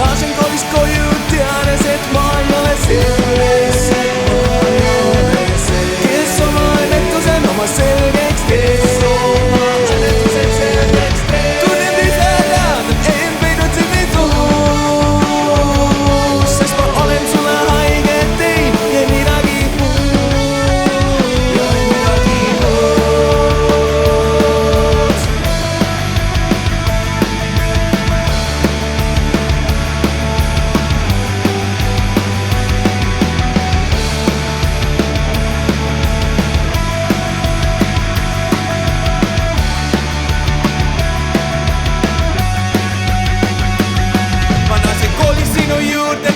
Naasen koolist koju, teades, et ma ei ole see, kes oma õnnetusel oma selgeks teeb. Tunnen ise tead, end peidnud sind ei tuu, sest ma olen sulle haiget tein ja midagi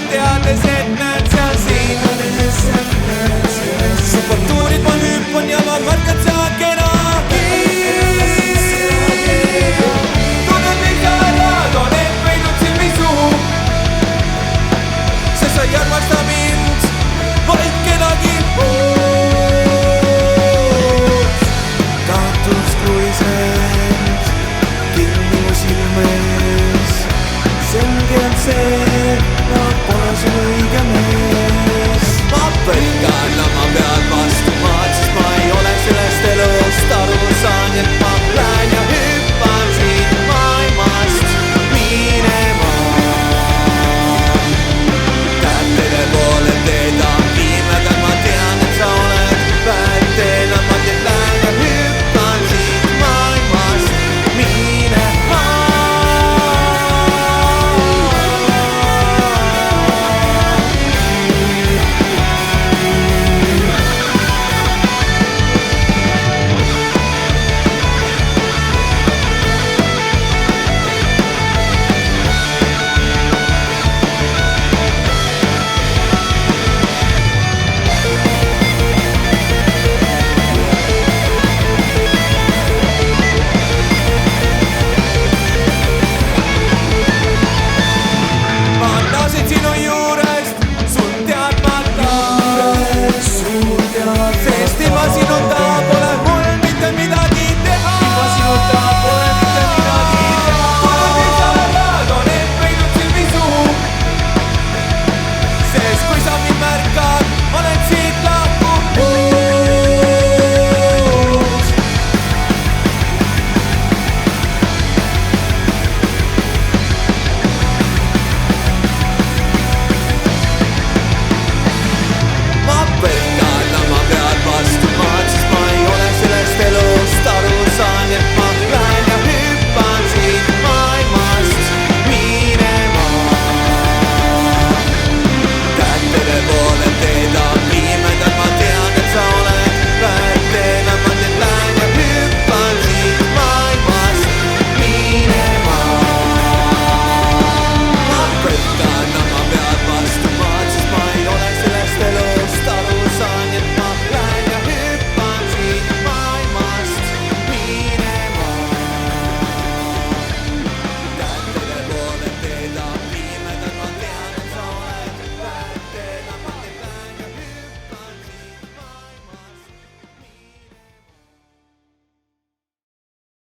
teades, et näed seal siin subkultuurid ma hüppan ja ma märkan seal kedagi. Tunnen mind ja elad, on end peidnud silmi suhu, sest sa ei armasta mind, vaid kedagi muud. Taotus kruisend kinni mu silme ees, selge on see,